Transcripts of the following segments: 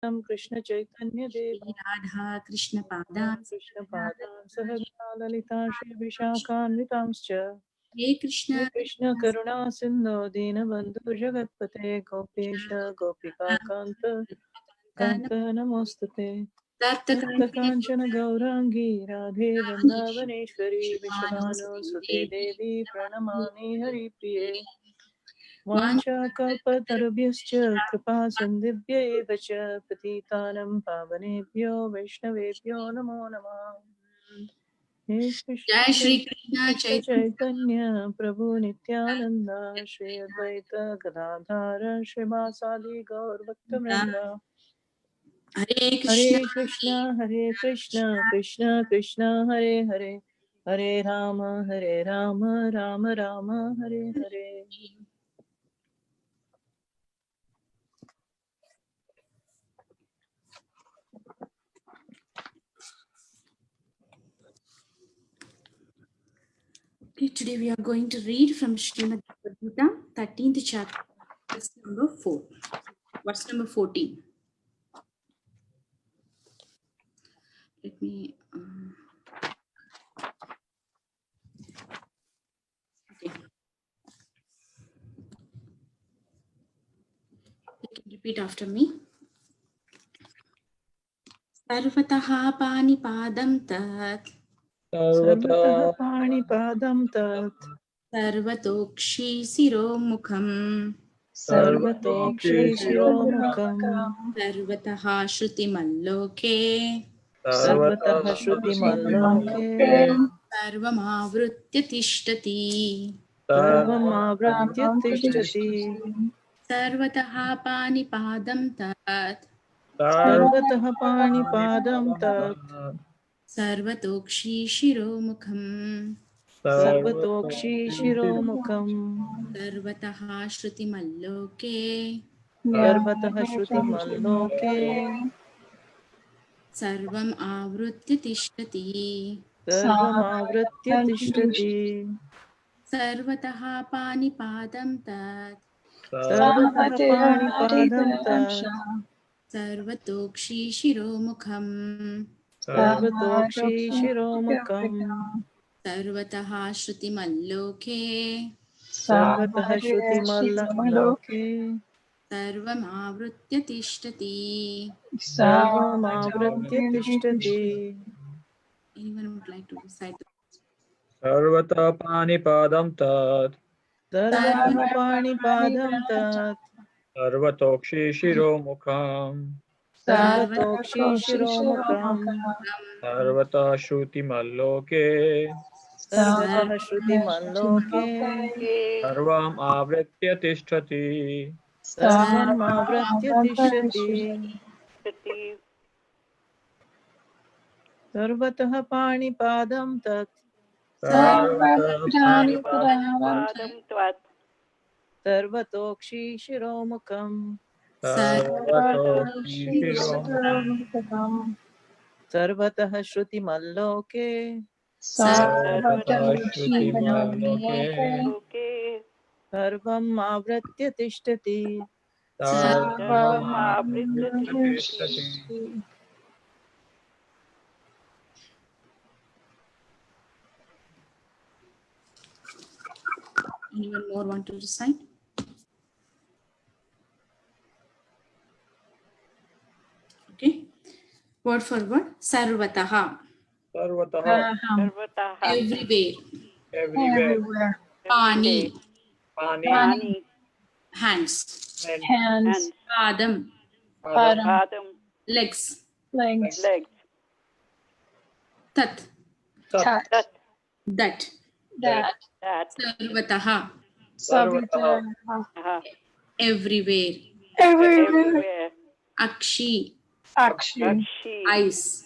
कृष्ण चैतन्य देव राधा कृष्ण पादान् सहगणा ललिता श्री विशाखान्वितांश्च हे कृष्ण कृष्ण करुणा सिन्धो दीनबन्धु जगत्पते गोपेश गोपिका कान्त नमोस्तुते तप्त काञ्चन गौरांगी राधे वृन्दावनेश्वरी विश्वभानुसुते देवी प्रणमामि हरिप्रिये वाञ्छाकल्पतरुभ्यश्च कृपा सिन्धुभ्यैव च पतितानं पावनेभ्यो वैष्णवेभ्यो नमो नमः। हे जय श्री कृष्ण कृष्ण चैतन्य प्रभु Nityanand Shri Advaita Gadadhar श्रीवासादि गौरभक्तवृंद। Hare Hare Krishna Krishna Krishna Krishna Hare Hare Hare Ram Ram Ram Hare Hare. Okay, today we are going to read from Srimad Bhagavad Gita, 13th chapter, verse number 4, verse number 14. Let me. Okay. You can repeat after me. सर्वतः पाणिपादं तत् सर्वतः पाणिपादं तत् सर्वतोक्षिशिरोमुखम् सर्वतोक्षिशिरोमुखम् सर्वतः श्रुतिमल्लोके सर्वतः श्रुतिमल्लोके सर्वमावृत्य तिष्ठति सर्वमावृत्य तिष्ठति। सर्वतः पाणिपादं तत् सर्वतः पाणिपादं तत् सर्वतोक्षिशिरोमुखम् सर्वतोक्षिशिरोमुखम् सर्वतः श्रुतिमल्लोके सर्वतः श्रुतिमल्लोके सर्वम् आवृत्य तिष्ठति सर्वमावृत्य तिष्ठति। सर्वतः पाणिपादं तत् सर्वतः पाणिपादं तत् सर्वतोक्षिशिरोमुखम् सर्वतोक्षिशिरोमुखम् सर्वतः श्रुतिमल्लोके सर्वतः श्रुतिमल्लोके सर्वमावृत्य तिष्ठति सर्वमावृत्य तिष्ठति। Anyone would like to recite the सर्वतः पाणिपादं तत् सर्वतः पाणिपादं तत् सर्वतोक्षिशिरोमुखम् सर्वतोक्षिशिरोमुखम् सर्वतः श्रुतिमल्लोके सर्वतः श्रुतिमल्लोके सर्वम् आवृत्य तिष्ठति सर्वमावृत्य तिष्ठति। सर्वतः पाणिपादं तत् सर्वतः पाणिपादं सर्वतोक्षिशिरोमुखम् सर्वतोक्षिशिरोमुखम् सर्वतः श्रुतिमल्लोके सर्वतः श्रुतिमल्लोके सर्वम् आवृत्य तिष्ठति। सर्वम् आवृत्य तिष्ठति। Anyone more want to recite? Okay. Word for word. Sarvataha. सर्वतः Everywhere. everywhere Pani. पानी Hands. hands, Padam. bottom, Legs. legs, Tat. tat, That. that, Sarvataha. sabitaraha, Everywhere. everywhere, Akshi. akshi, Eyes.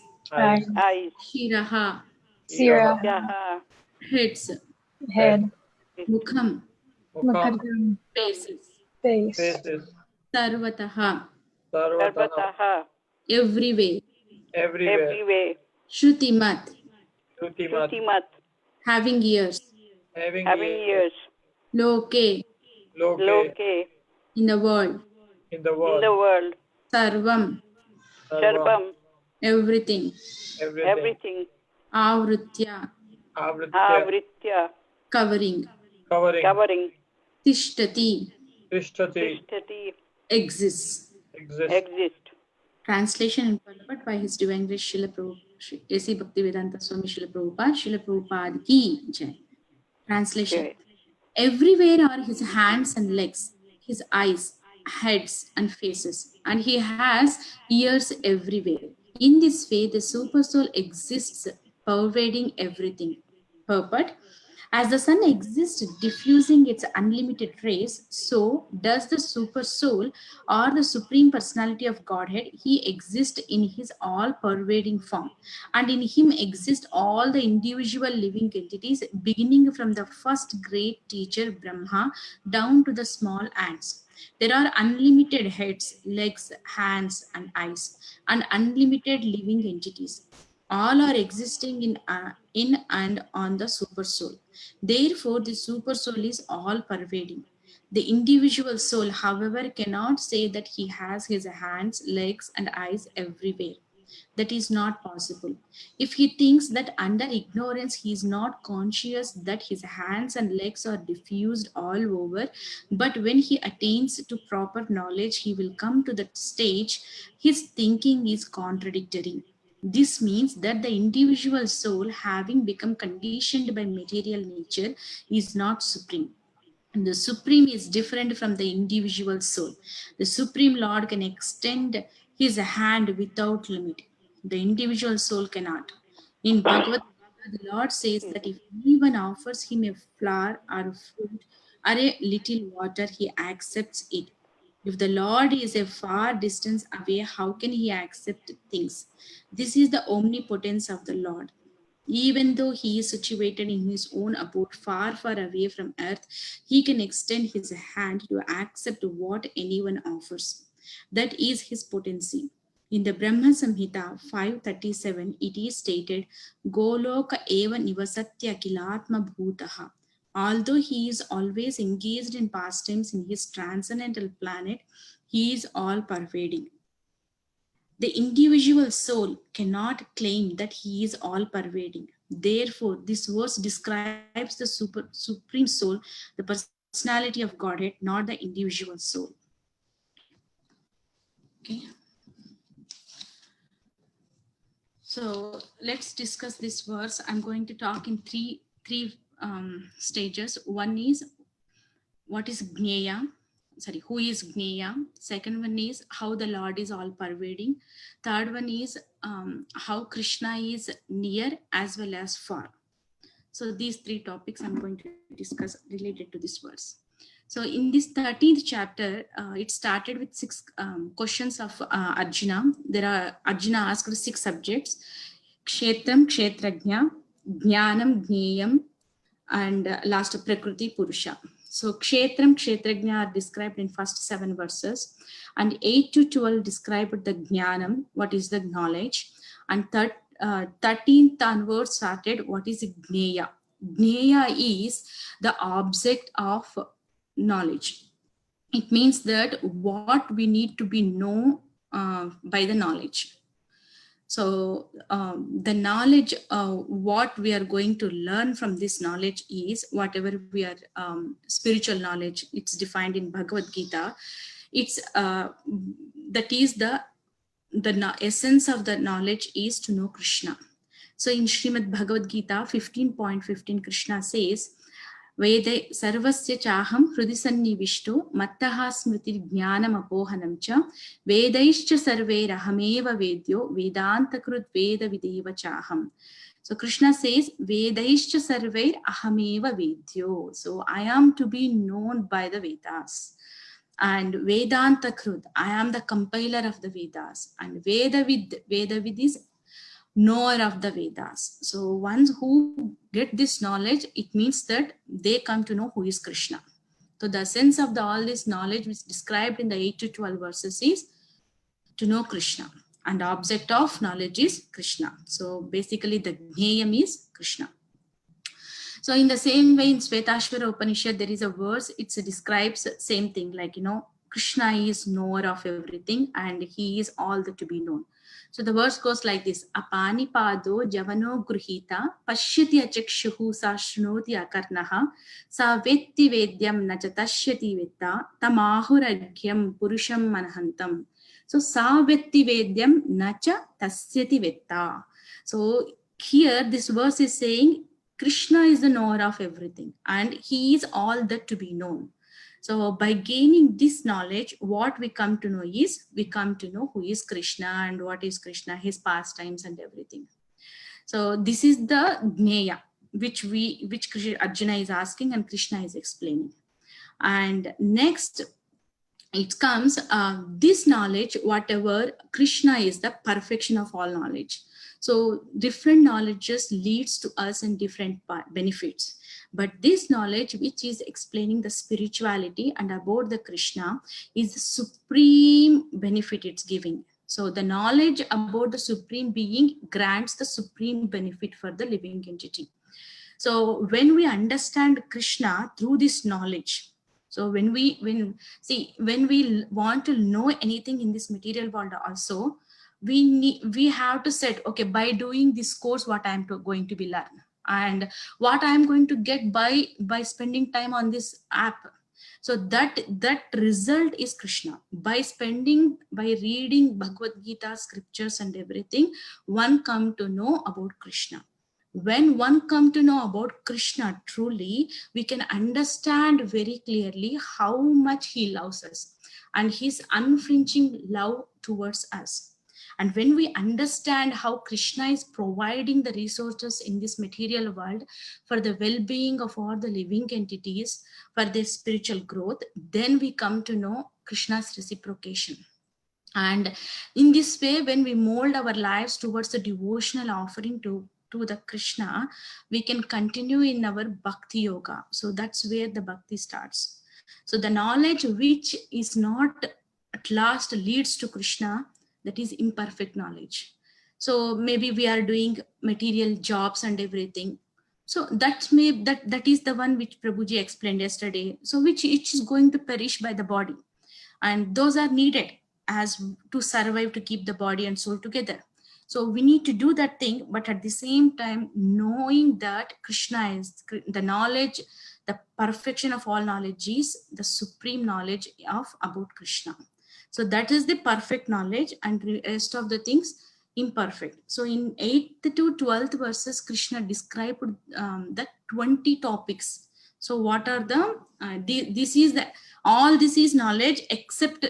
eyes, Shiraha. sira, Heads. head, Mukham. mukadam, Faces. face, Sarvataha. सर्वतः Everywhere. everywhere Shrutimat. श्रुतिमत् Having ears. having ears Loke. लोके In the world. in the world Sarvam. Sarvam. everything. Everything. Avritya, Avritya. covering. Covering. Tishtati, Tishtati. exists. Exist. Translation in Palapat by His Divine Grace Srila Prabhupada, A.C. Bhaktivedanta Swami Srila Prabhupada Ki Jai. Translation. Okay. Everywhere are his hands and legs, his eyes, heads and faces, and he has ears everywhere. In this way, the super soul exists, pervading everything. Purport. As the sun exists, diffusing its unlimited rays, so does the super soul or the supreme personality of Godhead. He exists in his all-pervading form, and in him exist all the individual living entities, beginning from the first great teacher Brahma down to the small ants. There are unlimited heads, legs, hands, and eyes, and unlimited living entities. All are existing in and on the super soul. Therefore, the super soul is all pervading. The individual soul, however, cannot say that he has his hands, legs, and eyes everywhere. That is not possible. If he thinks that under ignorance he is not conscious that his hands and legs are diffused all over, but when he attains to proper knowledge, he will come to that stage. His thinking is contradictory. This means that the individual soul, having become conditioned by material nature, is not supreme. And the supreme is different from the individual soul. The supreme Lord can extend his hand without limit. The individual soul cannot. In Bhagavad Gita, the Lord says that if anyone offers him a flower or a fruit or a little water, he accepts it. If the Lord is a far distance away, how can he accept things? This is the omnipotence of the Lord. Even though he is situated in his own abode far, far away from earth, he can extend his hand to accept what anyone offers. That is his potency. In the Brahma Samhita 537, it is stated, Goloka eva nivasatya kilatma bhutaha. Although he is always engaged in pastimes in his transcendental planet, he is all pervading. The individual soul cannot claim that he is all pervading. Therefore, this verse describes the supreme soul, the personality of Godhead, not the individual soul. Okay. So let's discuss this verse. I'm going to talk in three stages. One is what is Gneya? Who is Gneya? Second one is how the Lord is all pervading. Third one is how Krishna is near as well as far. So these three topics I'm going to discuss related to this verse. So in this 13th chapter, it started with 6 questions of Arjuna. Arjuna asked 6 subjects: Kshetram, Kshetrajna, Jnanam, Gneyam, and last Prakriti, Purusha. So Kshetram, Kshetrajna are described in first 7 verses, and 8 to 12 described the Jnanam, what is the knowledge, and 13th onwards started what is Gneya. Gneya is the object of knowledge. It means that what we need to be known by the knowledge. So the knowledge, what we are going to learn from this knowledge is whatever we are spiritual knowledge. It's defined in Bhagavad Gita. It's that is the essence of the knowledge is to know Krishna. So in Srimad Bhagavad Gita 15.15, Krishna says, Vede sarvasya chaham hrudi sannivishto mattaha smriti jnanam apohanam cha vedaischa sarve rahameva vedyo vedantakrut veda videva chaham. So Krishna says, Vedaischa sarve ahameva vedyo. So I am to be known by the Vedas. And Vedanta Krut, I am the compiler of the Vedas. And Vedavid is knower of the Vedas. So ones who get this knowledge, it means that they come to know who is Krishna. So the essence of all this knowledge which is described in the 8 to 12 verses is to know Krishna. And the object of knowledge is Krishna. So basically the Jneyam is Krishna. So in the same way in Shvetashvara Upanishad, there is a verse, it describes same thing, like, Krishna is knower of everything and he is all that to be known. So the verse goes like this: Apani pado javano gruhita pashyati achakshuhu sa shnoti akarnaha sa vetti vedyam na cha tashyati vetta tamahuragyam purusham manhantam. So sa vetti vedyam na cha tasyati vetta. So here this verse is saying Krishna is the knower of everything and he is all that to be known. So by gaining this knowledge, what we come to know is, we come to know who is Krishna and what is Krishna, his pastimes and everything. So this is the Jnaya, which Arjuna is asking and Krishna is explaining. And next, it comes this knowledge, whatever Krishna is the perfection of all knowledge. So different knowledges leads to us in different benefits. But this knowledge, which is explaining the spirituality and about the Krishna, is the supreme benefit it's giving. So the knowledge about the supreme being grants the supreme benefit for the living entity. So when we understand Krishna through this knowledge, so when we want to know anything in this material world also, we have to set, okay, by doing this course, what I'm going to be learn and what I'm going to get by spending time on this app. So that result is Krishna. By reading Bhagavad Gita scriptures and everything, one come to know about Krishna. When one come to know about Krishna truly, we can understand very clearly how much he loves us and his unflinching love towards us. And when we understand how Krishna is providing the resources in this material world for the well-being of all the living entities, for their spiritual growth, then we come to know Krishna's reciprocation. And in this way, when we mold our lives towards the devotional offering to the Krishna, we can continue in our bhakti yoga. So that's where the bhakti starts. So the knowledge which is not at last leads to Krishna, that is imperfect knowledge. So maybe we are doing material jobs and everything. So that is the one which Prabhuji explained yesterday. So which is going to perish by the body. And those are needed as to survive, to keep the body and soul together. So we need to do that thing, but at the same time, knowing that Krishna is the knowledge, the perfection of all knowledge is the supreme knowledge about Krishna. So that is the perfect knowledge and the rest of the things imperfect. So in 8th to 12th verses, Krishna described the 20 topics. So what are all this is knowledge, except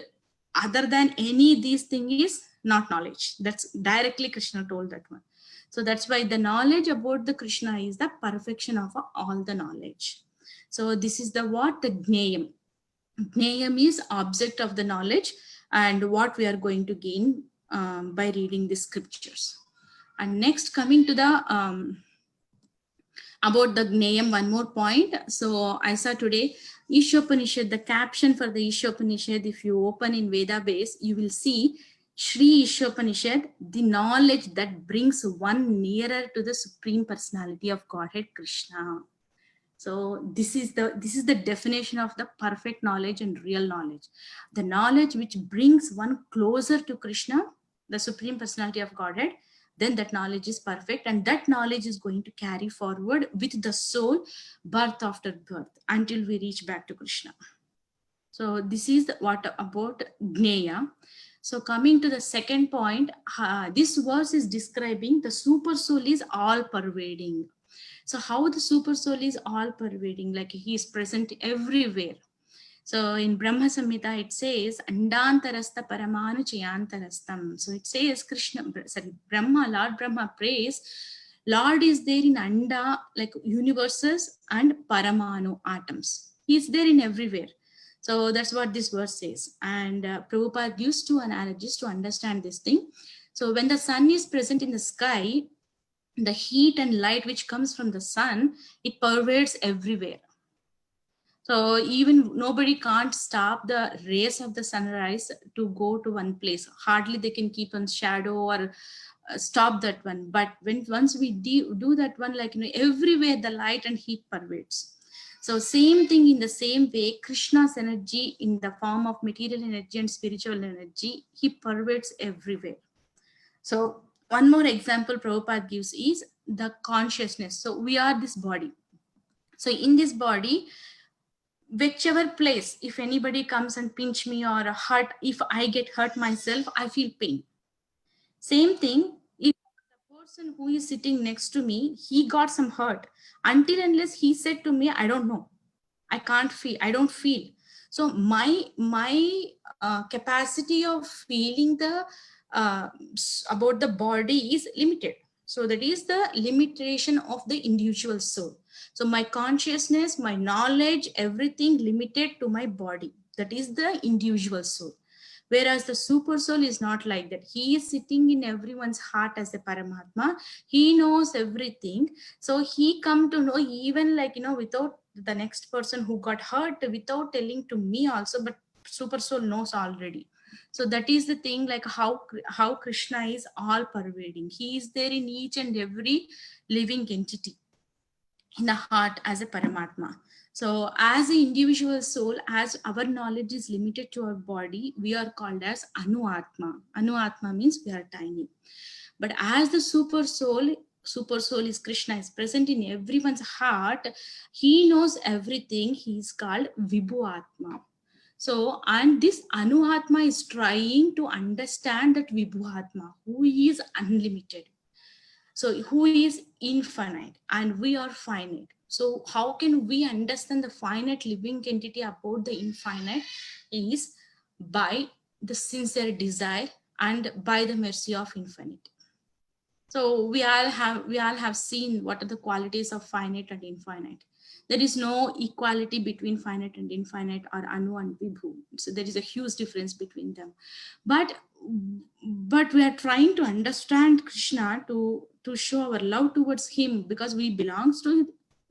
other than any these thing is not knowledge. That's directly Krishna told that one. So that's why the knowledge about the Krishna is the perfection of all the knowledge. So this is the Jnayam. Jnayam is object of the knowledge and what we are going to gain by reading the scriptures. And next, coming to the about the Jnayam, one more point. So I saw today Ishopanishad, the caption for the Ishopanishad, if you open in Veda base, you will see Shri Ishopanishad, the knowledge that brings one nearer to the Supreme Personality of Godhead, Krishna. So this is the definition of the perfect knowledge and real knowledge. The knowledge which brings one closer to Krishna, the Supreme Personality of Godhead, then that knowledge is perfect, and that knowledge is going to carry forward with the soul birth after birth until we reach back to Krishna. So this is what about Jnaya. So coming to the second point, this verse is describing the super soul is all pervading. So how the super soul is all pervading, like he is present everywhere. So in Brahma Samhita, it says, Andantarastha Paramanu Chayantarastam. So it says Brahma, Lord Brahma prays, Lord is there in Anda, like universes, and Paramanu, atoms. He is there in everywhere. So that's what this verse says. And Prabhupada used two analogies to understand this thing. So when the sun is present in the sky, the heat and light which comes from the sun, it pervades everywhere. So even nobody can't stop the rays of the sunrise to go to one place. Hardly they can keep on shadow or stop that one. But once we do that one, like everywhere the light and heat pervades. So same thing in the same way, Krishna's energy in the form of material energy and spiritual energy, he pervades everywhere. So one more example Prabhupada gives is the consciousness. So we are this body. So in this body, whichever place, if anybody comes and pinch me or hurt, if I get hurt myself, I feel pain. Same thing, if the person who is sitting next to me, he got some hurt. Until unless he said to me, I don't know, I can't feel, I don't feel. So my capacity of feeling the about the body is limited. So that is the limitation of the individual soul. So my consciousness, my knowledge, everything limited to my body. That is the individual soul. Whereas the super soul is not like that. He is sitting in everyone's heart as a Paramatma. He knows everything. So he come to know even like, without the next person who got hurt, without telling to me also, but super soul knows already. So that is the thing, like how Krishna is all pervading. He is there in each and every living entity in the heart as a Paramatma. So as an individual soul, as our knowledge is limited to our body, we are called as Anu Atma. Anu Atma means we are tiny. But as the super soul is Krishna, is present in everyone's heart. He knows everything. He is called Vibhu Atma. So, and this Anu Atma is trying to understand that Vibhu Atma, who is unlimited. So who is infinite and we are finite. So how can we understand the finite living entity about the infinite is by the sincere desire and by the mercy of infinite. So we all have seen what are the qualities of finite and infinite. There is no equality between finite and infinite or Anu and Vibhu. So there is a huge difference between them. But we are trying to understand Krishna to show our love towards him, because we belongs to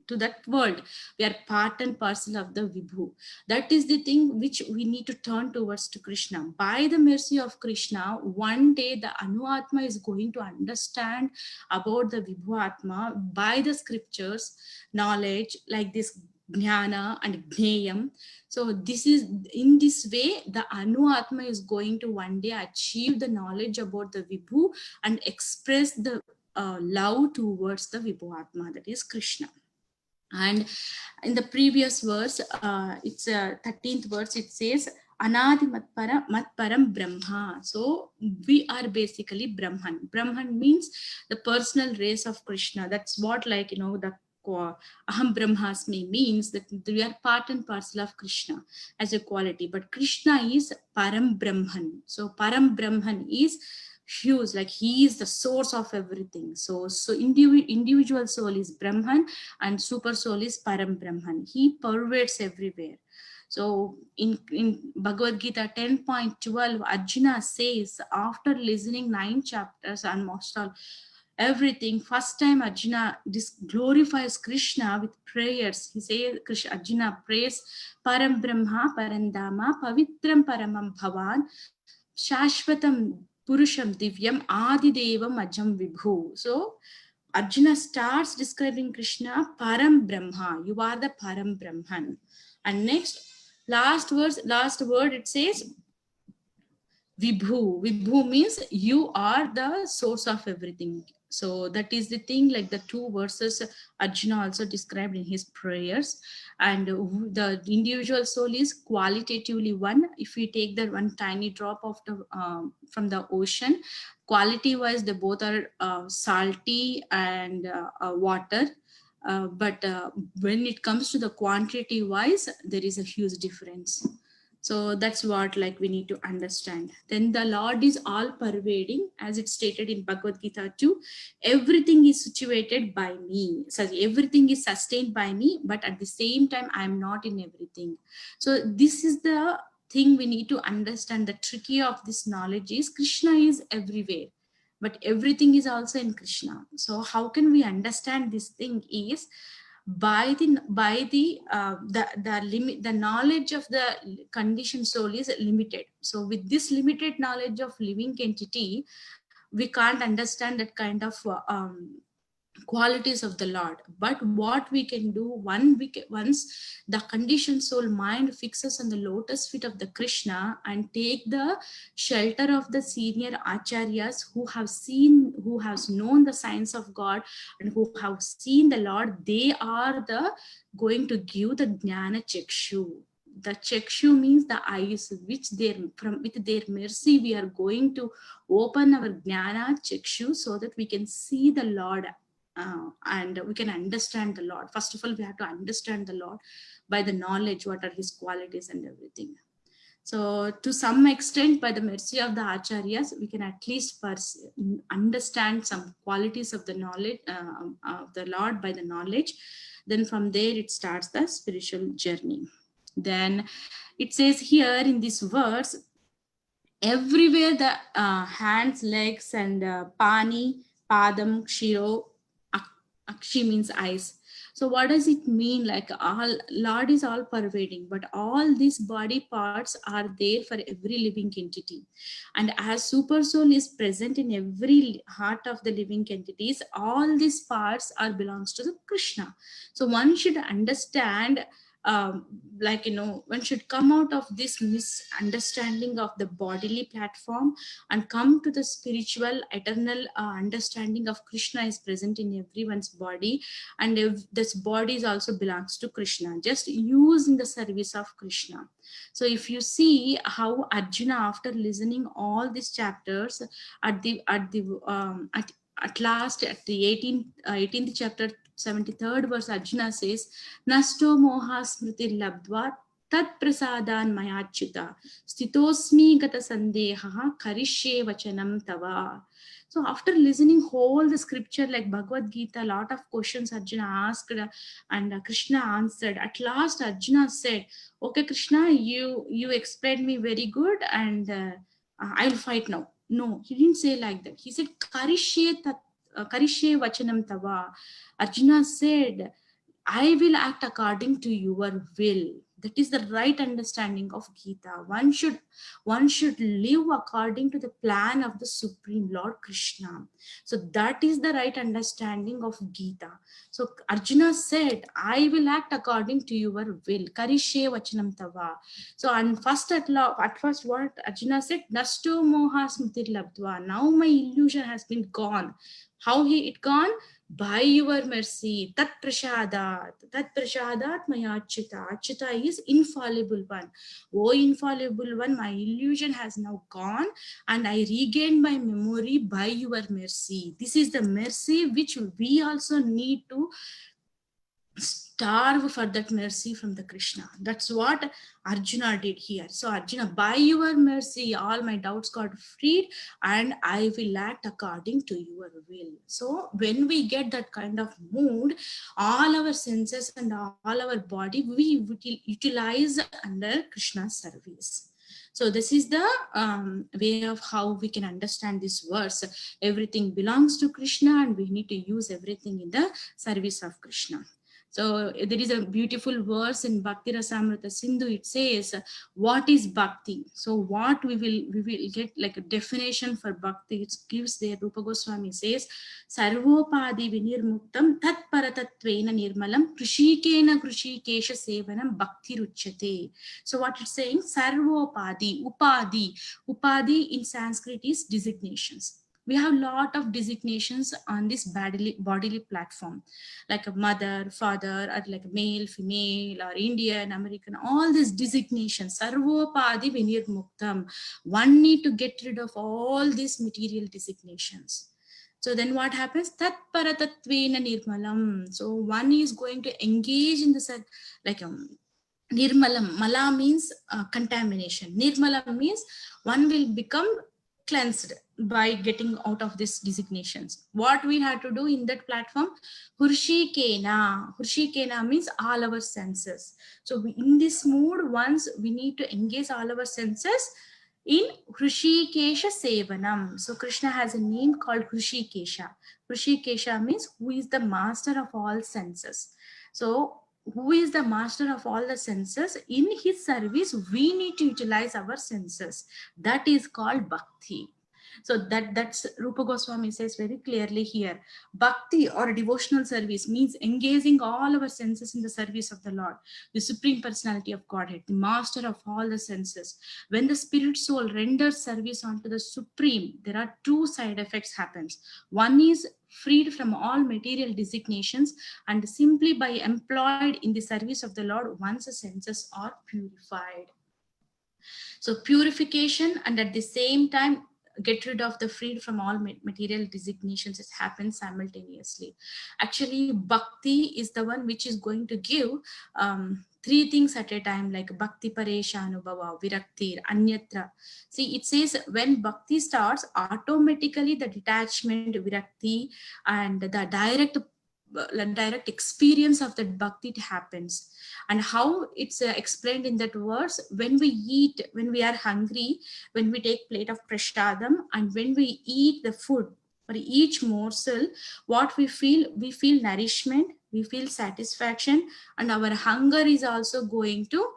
that world. We are part and parcel of the Vibhu. That is the thing which we need to turn towards to Krishna. By the mercy of Krishna, one day the Anu Atma is going to understand about the Vibhu Atma by the scriptures, knowledge like this Jnana and Gneyam. So this is, in this way, the Anu Atma is going to one day achieve the knowledge about the Vibhu and express the love towards the Vibhu Atma, that is Krishna. And in the previous verse, it's 13th verse, it says, Anadi Matparam Brahma. So we are basically Brahman. Brahman means the personal race of Krishna. That's what, like, the Aham Brahmasmi means that we are part and parcel of Krishna as a quality. But Krishna is Param Brahman. So Param Brahman is huge, like he is the source of everything. So individual soul is Brahman and super soul is Param Brahman. He pervades everywhere. So in Bhagavad Gita 10.12, Arjuna says, after listening 9 chapters and most all everything, first time Arjuna glorifies Krishna with prayers. He says, Arjuna prays Param Brahma Parandama Pavitram Paramam Bhavan Shashvatam Purusham Divyam Adidevam Ajam Vibhu. So Arjuna starts describing Krishna, Param Brahma. You are the Param Brahman. And next, last word, it says Vibhu. Vibhu means you are the source of everything. So that is the thing, like the 2 verses Arjuna also described in his prayers. And the individual soul is qualitatively one. If we take the one tiny drop of the from the ocean, quality wise they both are salty and water. But when it comes to the quantity wise, there is a huge difference. So that's what, like, we need to understand. Then the Lord is all pervading, as it's stated in Bhagavad Gita 2. Everything is situated by me. So everything is sustained by me, but at the same time, I am not in everything. So this is the thing we need to understand. The tricky of this knowledge is Krishna is everywhere, but everything is also in Krishna. So how can we understand this thing is by the limit, the knowledge of the conditioned soul is limited. So with this limited knowledge of living entity, we can't understand that kind of qualities of the Lord. But what we can do, once the conditioned soul mind fixes on the lotus feet of the Krishna and take the shelter of the senior acharyas who have known the science of God and who have seen the Lord, they are the going to give the jnana chakshu. The chakshu means the eyes, which with their mercy we are going to open our jnana chakshu so that we can see the Lord, and we can understand the Lord. First of all, we have to understand the Lord by the knowledge, what are his qualities and everything. So to some extent, by the mercy of the acharyas, we can at least understand some qualities of the knowledge of the Lord by the knowledge. Then from there it starts the spiritual journey. Then it says here in this verse, everywhere the hands, legs, and pani, padam, kshiro, akshi means eyes. So what does it mean? Like, all Lord is all pervading, but all these body parts are there for every living entity. And as super soul is present in every heart of the living entities, all these parts are belongs to the Krishna. So one should understand, one should come out of this misunderstanding of the bodily platform and come to the spiritual eternal understanding of Krishna is present in everyone's body, and if this body is also belongs to Krishna, just used in the service of Krishna. So if you see how Arjuna, after listening all these chapters, at last at the 18th chapter 73rd verse, Arjuna says, Nasto moha smriti labdva tat prasadan mayachyuta stitosmi gata sandeha karishye vachanam tava. So after listening whole the scripture like Bhagavad Gita, a lot of questions Arjuna asked and Krishna answered. At last Arjuna said, okay Krishna, you explained me very good, and I'll fight now. No, he didn't say like that. He said, Karishye vachanam tava. Arjuna said, I will act according to your will. That is the right understanding of Gita. One should live according to the plan of the Supreme Lord Krishna. So that is the right understanding of Gita. So Arjuna said, I will act according to your will. Karishe vachanam tava. So and at first what Arjuna said, Nasto moha smriti labdva. Now my illusion has been gone. How it gone? By your mercy. Tat prasadat maya achyuta. Achyuta is infallible one. Oh infallible one, my illusion has now gone and I regained my memory by your mercy. This is the mercy which we also need to starve for, that mercy from the Krishna. That's what Arjuna did here. So Arjuna, by your mercy, all my doubts got freed and I will act according to your will. So when we get that kind of mood, all our senses and all our body, we utilize under Krishna's service. So this is the way of how we can understand this verse. Everything belongs to Krishna and we need to use everything in the service of Krishna. So there is a beautiful verse in Bhakti Rasamrita Sindhu. It says, what is bhakti? So what we will get like a definition for bhakti. It gives there, Rupa Goswami says, Sarvopadi vinirmuktam tat paratatvena nirmalam krishikena krishikesha sevanam bhakti ruchyate. So what it's saying, Sarvopadi, upadi in Sanskrit is designations. We have a lot of designations on this bodily platform, like a mother, father, or like a male, female, or Indian, American, all these designations. Sarvopadi vinirmuktam. One need to get rid of all these material designations. So then what happens? Tat paratatvena nirmalam. So one is going to engage in this, like nirmalam. Mala means contamination. Nirmalam means one will become cleansed by getting out of these designations. What we have to do in that platform? Hurshikena. Hurshikena means all our senses. So in this mood, once we need to engage all our senses in Hrishikesha Sevanam. So Krishna has a name called Hrishikesha. Hrishikesha means who is the master of all senses. So who is the master of all the senses? In his service, we need to utilize our senses. That is called bhakti. So that's Rupa Goswami says very clearly here. Bhakti or devotional service means engaging all our senses in the service of the Lord, the Supreme Personality of Godhead, the master of all the senses. When the spirit soul renders service unto the Supreme, there are two side effects happens. One is freed from all material designations, and simply by employed in the service of the Lord, one's senses are purified. So purification, and at the same time get rid of the freed from all material designations, it happens simultaneously. Actually, bhakti is the one which is going to give three things at a time, like bhakti paresha anubhava, viraktir, anyatra. See, it says when bhakti starts, automatically the detachment, virakti, and the direct experience of that bhakti happens. And how it's explained in that verse: when we eat, when we are hungry, when we take plate of prashadam, and when we eat the food, for each morsel, what we feel nourishment, we feel satisfaction, and our hunger is also going to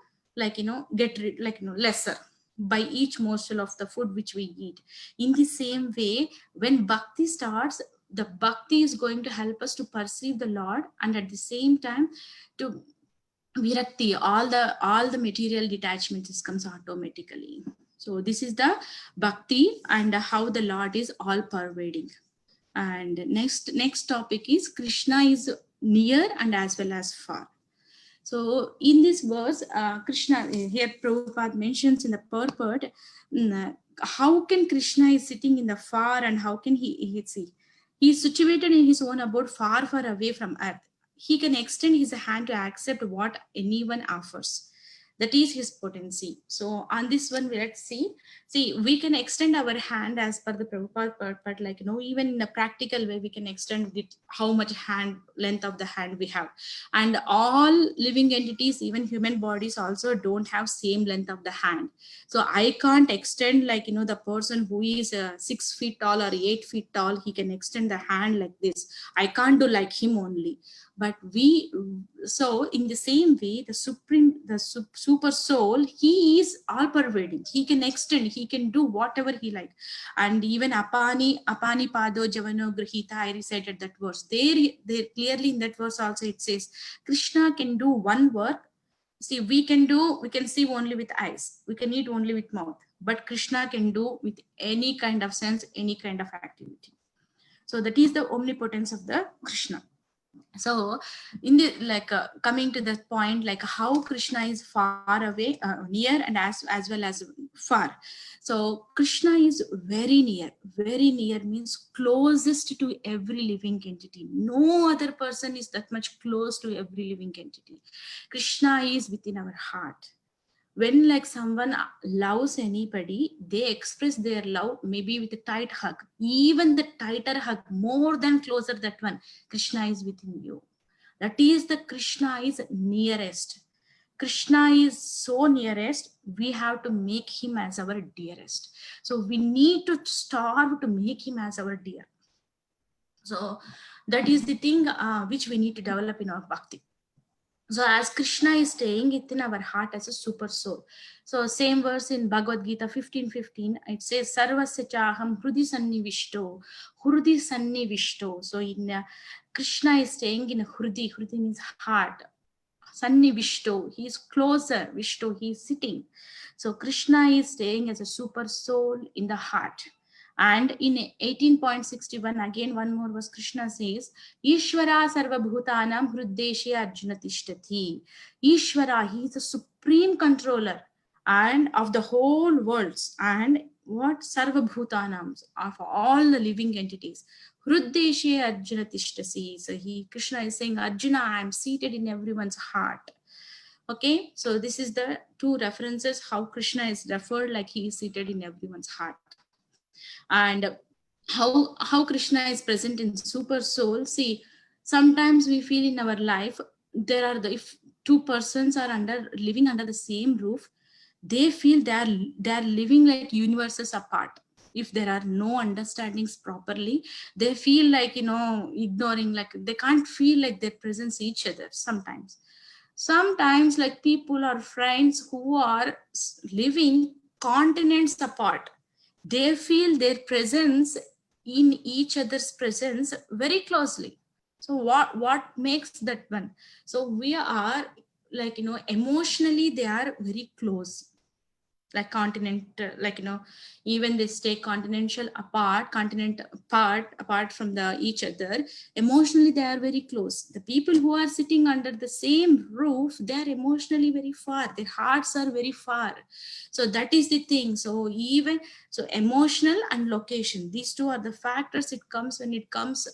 get rid, lesser by each morsel of the food which we eat. In the same way, when bhakti starts, the bhakti is going to help us to perceive the Lord, and at the same time to virakti, all the material detachments comes automatically. So this is the bhakti and how the Lord is all pervading. And next topic is Krishna is near and as well as far. So in this verse, Krishna, here Prabhupada mentions in the purport, how can Krishna is sitting in the far, and how can he see? He is situated in his own abode, far away from earth. He can extend his hand to accept what anyone offers. That is his potency. So on this one, let's see, we can extend our hand as per the Prabhupada purport, even in a practical way, we can extend it, how much hand length of the hand we have. And all living entities, even human bodies also don't have same length of the hand. So I can't extend the person who is 6 feet tall or 8 feet tall, he can extend the hand like this. I can't do like him only. But so in the same way, the super soul, he is all pervading. He can extend, he can do whatever he like. And even apani pado javano grihita, I recited that verse. There clearly in that verse also it says Krishna can do one work. See, we can see only with eyes, we can eat only with mouth, but Krishna can do with any kind of sense, any kind of activity. So that is the omnipotence of the Krishna. So in the coming to the point, how Krishna is far away, near, and as well as far. So Krishna is very near means closest to every living entity. No other person is that much close to every living entity. Krishna is within our heart. When someone loves anybody, they express their love maybe with a tight hug. Even the tighter hug, more than closer that one, Krishna is within you. That is the Krishna is nearest. Krishna is so nearest, we have to make him as our dearest. So we need to starve to make him as our dear. So that is the thing which we need to develop in our bhakti. So as Krishna is staying within our heart as a super soul. So same verse in Bhagavad Gita 15:15, it says Sarvasya chaham hrudi sannivishto. So in Krishna is staying in hrudi means heart. Sannivishto, he is closer. Vishto, he is sitting. So Krishna is staying as a super soul in the heart. And in 18.61, again one more verse, Krishna says, Ishvara sarva bhutanam hruddeshe arjuna tishtati. Ishvara, he is the supreme controller and of the whole worlds, and what sarva bhutanam, of all the living entities. Hruddeshe arjuna tishtasi. So Krishna is saying, Arjuna, I am seated in everyone's heart. Okay, so this is the two references how Krishna is referred, like he is seated in everyone's heart. And how Krishna is present in super soul. See, sometimes we feel in our life if two persons are living under the same roof, they feel they are living like universes apart. If there are no understandings properly, they feel ignoring, they can't feel like they presence each other. Sometimes people or friends who are living continents apart, they feel their presence in each other's presence very closely. So what makes that one? So we are like, emotionally they are very close, like continent, like, even they stay continent apart from the each other. Emotionally they are very close. The people who are sitting under the same roof, they are emotionally very far, their hearts are very far. So that is the thing. So even so, emotional and location, these two are the factors it comes when it comes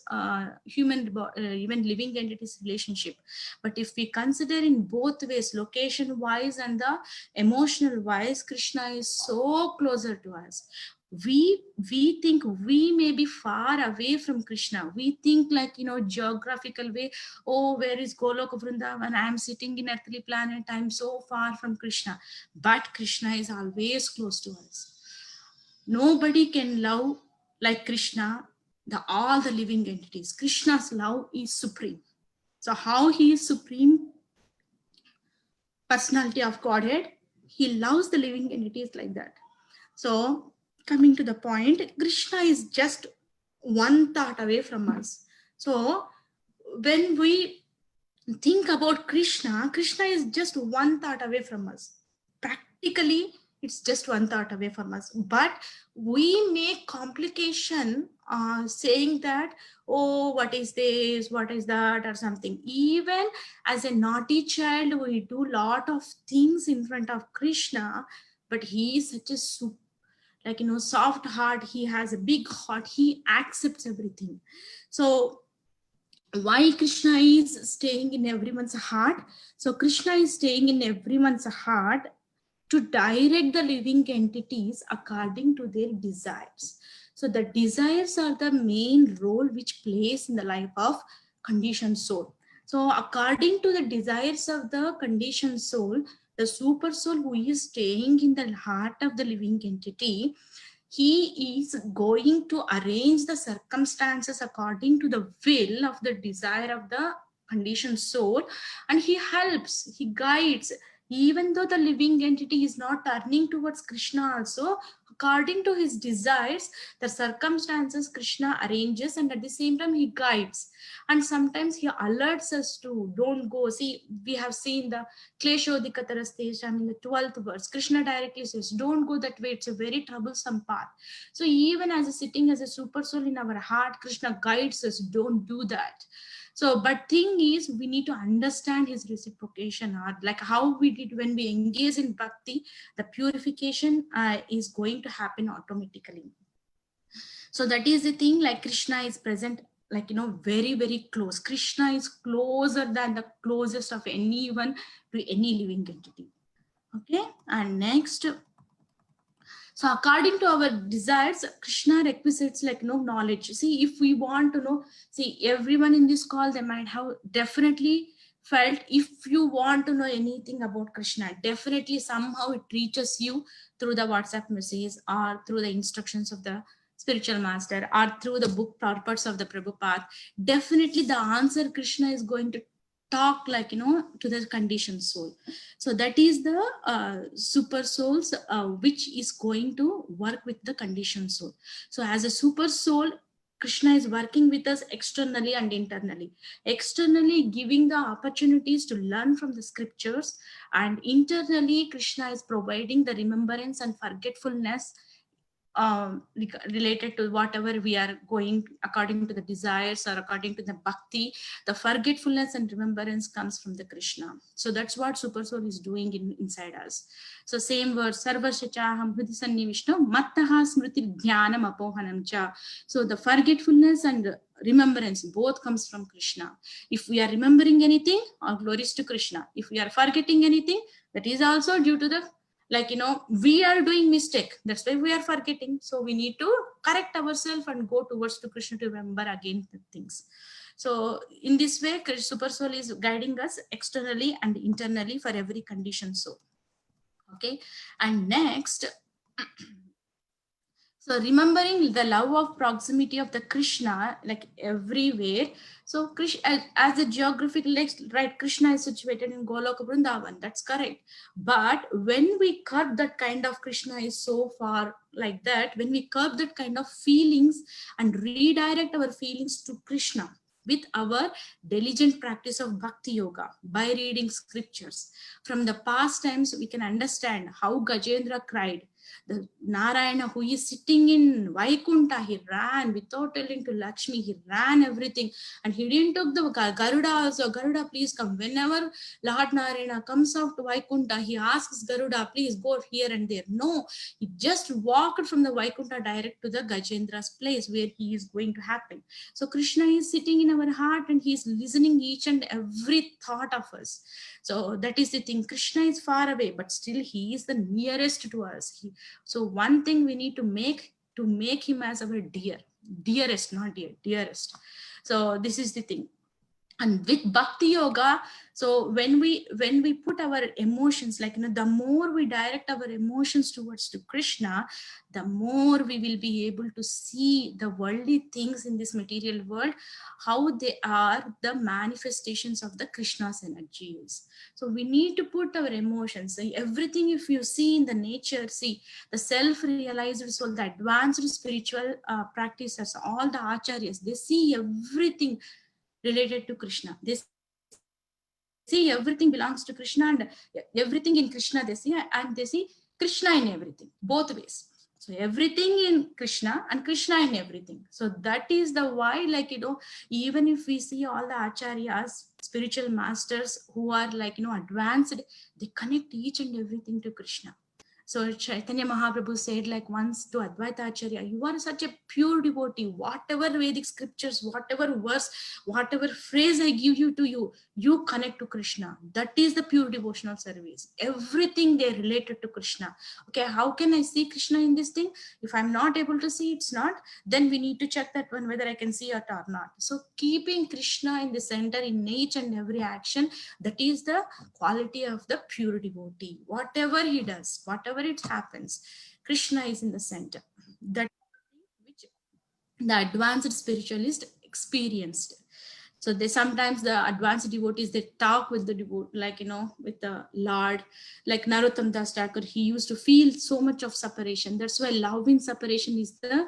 even living entities relationship. But if we consider in both ways, location wise and the emotional wise, Krishna is so closer to us. We think we may be far away from Krishna. We think like, geographical way, oh, where is Goloka Vrindavan? I am sitting in earthly planet, I am so far from Krishna. But Krishna is always close to us. Nobody can love like Krishna, all the living entities. Krishna's love is supreme. So how he is supreme personality of Godhead, he loves the living entities like that. So coming to the point, Krishna is just one thought away from us. So when we think about Krishna, Krishna is just one thought away from us. Practically, it's just one thought away from us. But we make complication saying that, oh, what is this, what is that, or something. Even as a naughty child, we do lot of things in front of Krishna, but he is such a soft heart. He has a big heart. He accepts everything. So why Krishna is staying in everyone's heart? So Krishna is staying in everyone's heart to direct the living entities according to their desires. So the desires are the main role which plays in the life of conditioned soul. So according to the desires of the conditioned soul, the super soul who is staying in the heart of the living entity, he is going to arrange the circumstances according to the will of the desire of the conditioned soul, and he helps, he guides. Even though the living entity is not turning towards Krishna also, according to his desires, the circumstances Krishna arranges, and at the same time he guides. And sometimes he alerts us to don't go. See, we have seen the Kleshodikataraste, I mean the 12th verse. Krishna directly says, don't go that way. It's a very troublesome path. So even as sitting as a super soul in our heart, Krishna guides us, don't do that. So, but thing is, we need to understand his reciprocation, or like how we did when we engage in bhakti, the purification is going to happen automatically. So that is the thing, like Krishna is present, like, very, very close. Krishna is closer than the closest of anyone to any living entity. Okay, and next, so according to our desires, Krishna requisites like knowledge. See, if we want to know, see, everyone in this call, they might have definitely felt, if you want to know anything about Krishna, definitely somehow it reaches you through the WhatsApp message, or through the instructions of the spiritual master, or through the book purpose of the Prabhupada. Definitely the answer Krishna is going to talk like, to the conditioned soul. So that is the super souls which is going to work with the conditioned soul. So as a super soul, Krishna is working with us externally and internally. Externally, giving the opportunities to learn from the scriptures, and internally, Krishna is providing the remembrance and forgetfulness related to whatever we are going according to the desires, or according to the bhakti. The forgetfulness and remembrance comes from the Krishna. So that's what super soul is doing inside us. So same word, sarvasya chaham hridi sannivishno mattaha smriti dhyanam apohanam cha. So the forgetfulness and remembrance both comes from Krishna. If we are remembering anything, all glories to Krishna. If we are forgetting anything, that is also due to the, like, we are doing mistake, that's why we are forgetting. So we need to correct ourselves and go towards to Krishna to remember again the things. So in this way, super soul is guiding us externally and internally for every condition. So okay, and next, So remembering the love of proximity of the Krishna, like everywhere. So Krishna, as the geographic, right, Krishna is situated in Goloka Vrindavan. That's correct. But when we curb that kind of Krishna is so far like that, when we curb that kind of feelings and redirect our feelings to Krishna with our diligent practice of Bhakti Yoga by reading scriptures from the past times, we can understand how Gajendra cried. The Narayana who is sitting in Vaikunta, he ran without telling to Lakshmi, he ran everything, and he didn't took the Garuda also. Garuda, please come. Whenever Lord Narayana comes out to Vaikunta, he asks Garuda, please go here and there. No, he just walked from the Vaikunta direct to the Gajendra's place where he is going to happen. So Krishna is sitting in our heart and he is listening each and every thought of us. So that is the thing. Krishna is far away, but still he is the nearest to us. So one thing we need to make him as our dearest, not dear, dearest. So this is the thing. And with Bhakti Yoga, so when we put our emotions, like, the more we direct our emotions towards to Krishna, the more we will be able to see the worldly things in this material world, how they are the manifestations of the Krishna's energies. So we need to put our emotions, everything. If you see in the nature, see the self-realized soul, the advanced spiritual practices, all the acharyas, they see everything related to Krishna. They see everything belongs to Krishna, and everything in Krishna they see, and they see Krishna in everything, both ways. So everything in Krishna and Krishna in everything. So that is the why, like, even if we see all the acharyas, spiritual masters who are like, advanced, they connect each and everything to Krishna. So Chaitanya Mahaprabhu said, like, once to Advaita Acharya, you are such a pure devotee. Whatever Vedic scriptures, whatever verse, whatever phrase I give you connect to Krishna. That is the pure devotional service. Everything they related to Krishna. Okay, how can I see Krishna in this thing? If I'm not able to see, it's not, then we need to check that one, whether I can see it or not. So keeping Krishna in the center in each and every action, that is the quality of the pure devotee. Whatever he does, whatever it happens, Krishna is in the center. That which the advanced spiritualist experienced. So they sometimes, the advanced devotees, they talk with the like, with the Lord, like Narottam Das Thakur, he used to feel so much of separation. That's why love in separation is the,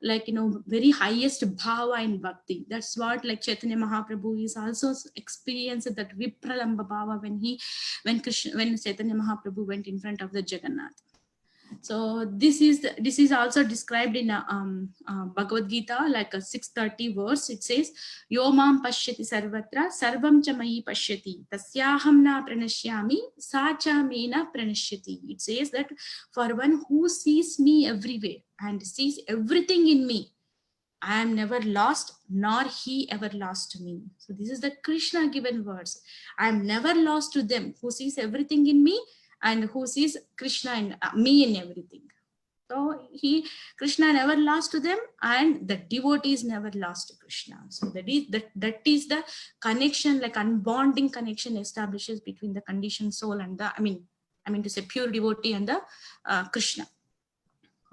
like, very highest bhava in bhakti. That's what, like, Chaitanya Mahaprabhu is also experienced that Vipralamba bhava when Chaitanya Mahaprabhu went in front of the Jagannath. So this is also described in Bhagavad Gita, like a 630 verse. It says, Yo mam pashyati sarvatra sarvam cha mayi pashyati tasyaham na pranashyami sa cha me na pranashyati. It says that for one who sees me everywhere and sees everything in me, I am never lost, nor he ever lost to me. So this is the Krishna given words. I am never lost to them who sees everything in me and who sees Krishna in me in everything. So Krishna never lost to them, and the devotees never lost to Krishna. So that is the connection, like unbonding connection establishes between the conditioned soul and the, I mean to say, pure devotee and the Krishna.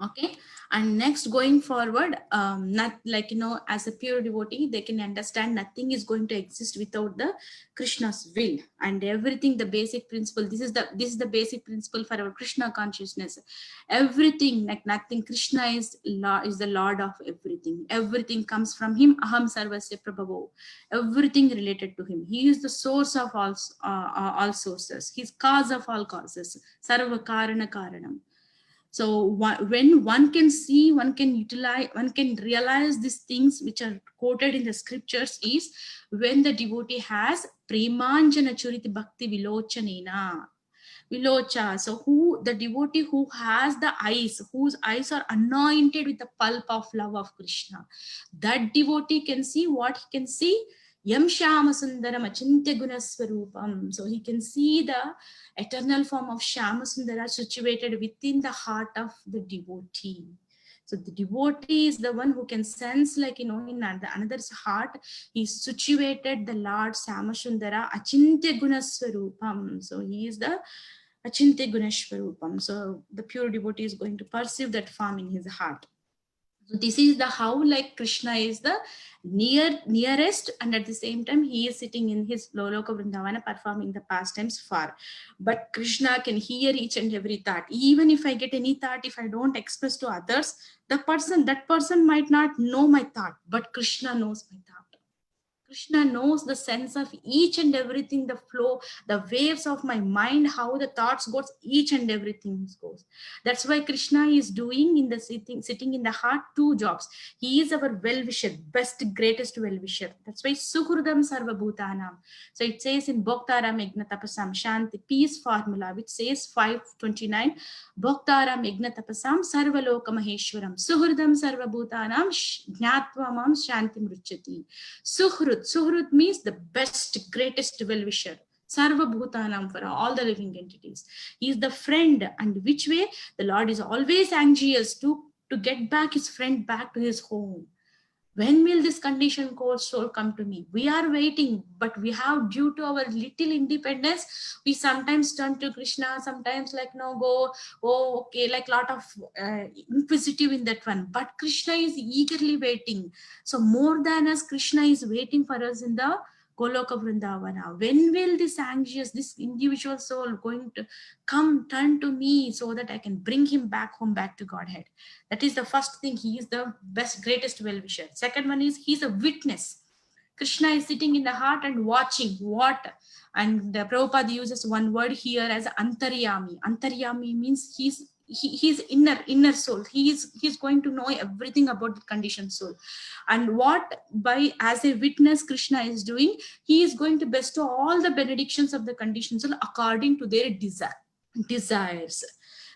Okay, and next, going forward, not like, as a pure devotee, they can understand nothing is going to exist without the Krishna's will, and everything, the basic principle. This is the basic principle for our Krishna consciousness. Everything, like nothing. Krishna is the Lord of everything. Everything comes from him. Aham sarvasya prabhavo. Everything related to him. He is the source of all sources. He's cause of all causes. Sarva karana karanam. So when one can see, one can utilize, one can realize these things which are quoted in the scriptures is when the devotee has premanjana churiti bhakti vilochanena. Vilocha. So the devotee who has the eyes, whose eyes are anointed with the pulp of love of Krishna, that devotee can see what he can see. Yam Shama Sundaram Achintya Gunaswarupam. So he can see the eternal form of Shama Sundara situated within the heart of the devotee. So the devotee is the one who can sense, like, in another's heart, he situated the Lord Samasundara Achintya Gunaswarupam. So he is the Achintya Gunaswarupam. So the pure devotee is going to perceive that form in his heart. So this is the how like Krishna is the nearest, and at the same time he is sitting in his Loka Vrindavana performing the pastimes far. But Krishna can hear each and every thought. Even if I get any thought, if I don't express to others, that person might not know my thought, but Krishna knows my thought. Krishna knows the sense of each and everything, the flow, the waves of my mind, how the thoughts goes, each and everything goes. That's why Krishna is doing in the sitting in the heart 2 jobs. He is our well-wisher, best, greatest well-wisher. That's why Suhrudam Sarva Bhutanam. So it says in Bhoktaram Yajna Tapasam Shanti, peace formula, which says 529, Bhoktaram Yajna Tapasam Sarvaloka Maheshwaram, Suhrudam Sarva Bhutanam Jnatva Mam Shanti Mruchati. Suhrut means the best, greatest well-wisher. Sarva Bhutanam, for all the living entities. He is the friend, and which way the Lord is always anxious to get back his friend back to his home. When will this conditioned core soul come to me? We are waiting, but we have, due to our little independence, we sometimes turn to Krishna, sometimes like no go, oh okay, like lot of inquisitive in that one. But Krishna is eagerly waiting. So more than us, Krishna is waiting for us in the Goloka Vrindavana. When will this anxious, this individual soul going to come, turn to me so that I can bring him back home, back to Godhead? That is the first thing. He is the best, greatest well-wisher. Second one is he's a witness. Krishna is sitting in the heart and watching what, and Prabhupada uses one word here as Antaryami. Antaryami means he's inner soul. He's going to know everything about the conditioned soul, and what by as a witness Krishna is doing, he is going to bestow all the benedictions of the conditioned soul according to their desires.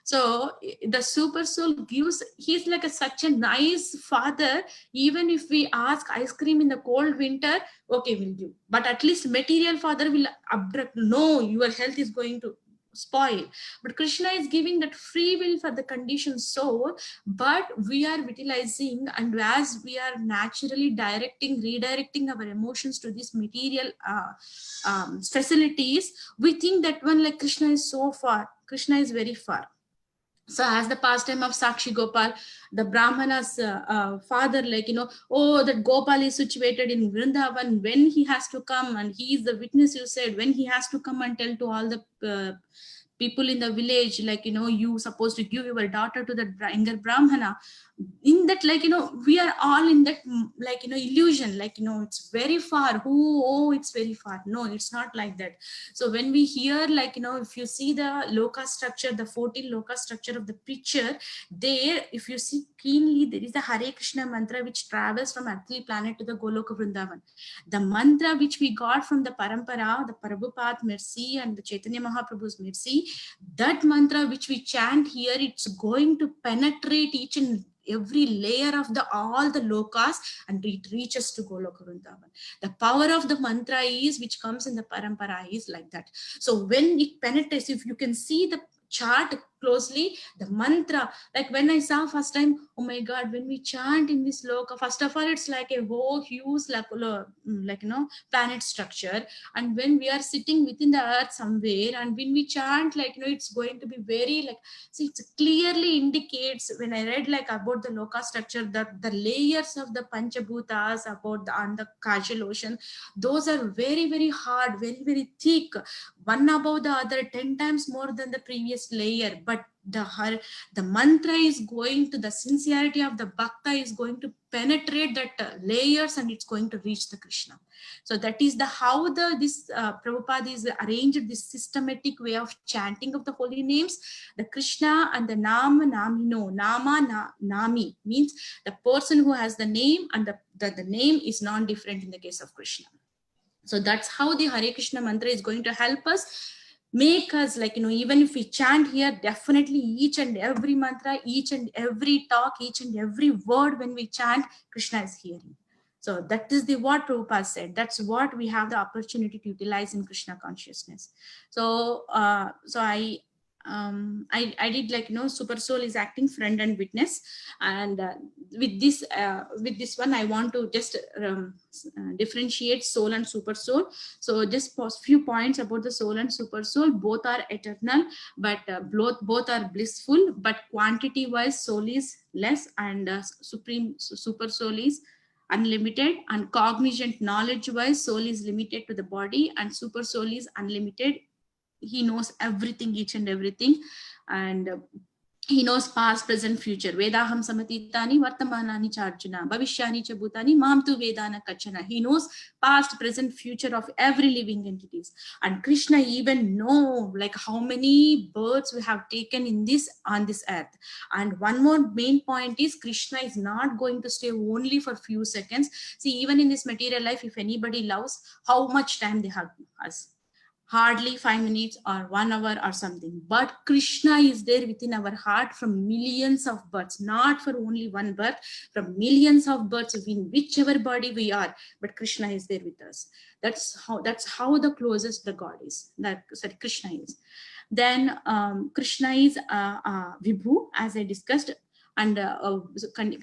So the super soul gives, he's like such a nice father. Even if we ask ice cream in the cold winter, okay, we'll do. But at least material father will abduct, no, your health is going to spoil. But Krishna is giving that free will for the conditioned soul, but we are utilizing, and as we are naturally redirecting our emotions to these material facilities, we think that one like Krishna is so far. Krishna is very far. So as the pastime of Sakshi Gopal, the Brahmana's father, like, oh, that Gopal is situated in Vrindavan, when he has to come, and he is the witness, you said, when he has to come and tell to all the people in the village, like, you supposed to give your daughter to that younger Brahmana. In that, like, we are all in that, like, illusion, like, it's very far. It's very far. No, it's not like that. So when we hear, like, if you see the loka structure, the 14 loka structure of the picture, there, if you see keenly, there is the Hare Krishna mantra which travels from earthly planet to the Goloka Vrindavan. The mantra which we got from the Parampara, the Prabhupada mercy and the Chaitanya Mahaprabhu's mercy, that mantra which we chant here, it's going to penetrate each and every layer of all the lokas, and it reaches to Goloka Vrindavan. The power of the mantra is, which comes in the Parampara, is like that. So when it penetrates, if you can see the chart closely, the mantra, like when I saw first time, oh my God, when we chant in this loka, first of all, it's like a whole huge, like planet structure. And when we are sitting within the earth somewhere, and when we chant, like, it's going to be very, like, see, it clearly indicates, when I read like about the loka structure, that the layers of the Panchabhutas about the Kajal ocean, those are very, very hard, very, very thick, one above the other, 10 times more than the previous layer. But the mantra is going to, the sincerity of the bhakta is going to penetrate that layers, and it's going to reach the Krishna. So that is the how this Prabhupada is arranged this systematic way of chanting of the holy names. The Krishna and the Nama Namino, Nama Nami means the person who has the name, and the name is non-different in the case of Krishna. So that's how the Hare Krishna mantra is going to help us, make us, like, even if we chant here, definitely each and every mantra, each and every talk, each and every word, when we chant, Krishna is hearing. So that is what Prabhupada said. That's what we have the opportunity to utilize in Krishna consciousness. So I did, like, super soul is acting friend and witness, and with this one I want to just differentiate soul and super soul. So just few points about the soul and super soul. Both are eternal, but both are blissful, but quantity wise soul is less, and super soul is unlimited, and cognizant knowledge wise soul is limited to the body, and super soul is unlimited. He knows everything, each and everything, and he knows past, present, future. Vedaham samatitani vartamanani charjuna bhavishyani cha bhutani mam tu vedana kachana. He knows past, present, future of every living entities. And Krishna even know like how many births we have taken in this on this earth. And one more main point is Krishna is not going to stay only for few seconds. See, even in this material life, if anybody loves, how much time they have us? Hardly 5 minutes or 1 hour or something. But Krishna is there within our heart from millions of births, not for only one birth, from millions of births in whichever body we are. But Krishna is there with us. That's how the closest the God is. Krishna is. Then Krishna is Vibhu, as I discussed, and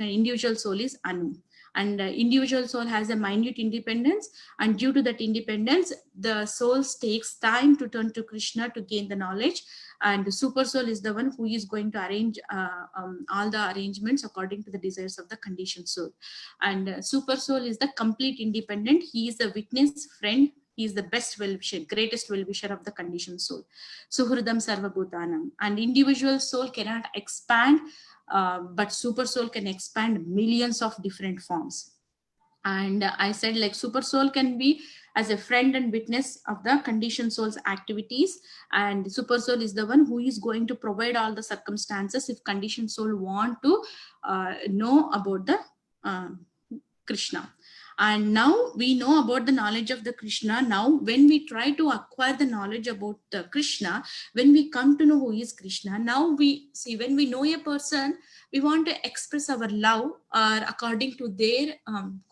individual soul is Anu. And individual soul has a minute independence, and due to that independence, the soul takes time to turn to Krishna to gain the knowledge, and the super soul is the one who is going to arrange all the arrangements according to the desires of the conditioned soul. And super soul is the complete independent. He is the witness, friend. He is the best well-wisher, greatest well-wisher of the conditioned soul. Suhridam Sarvabhutanam. And individual soul cannot expand, but super soul can expand millions of different forms. And I said like super soul can be as a friend and witness of the conditioned soul's activities, and super soul is the one who is going to provide all the circumstances if conditioned soul want to know about the Krishna. And now we know about the knowledge of the Krishna. Now when we try to acquire the knowledge about the Krishna, when we come to know who is Krishna, now we see when we know a person, we want to express our love according to their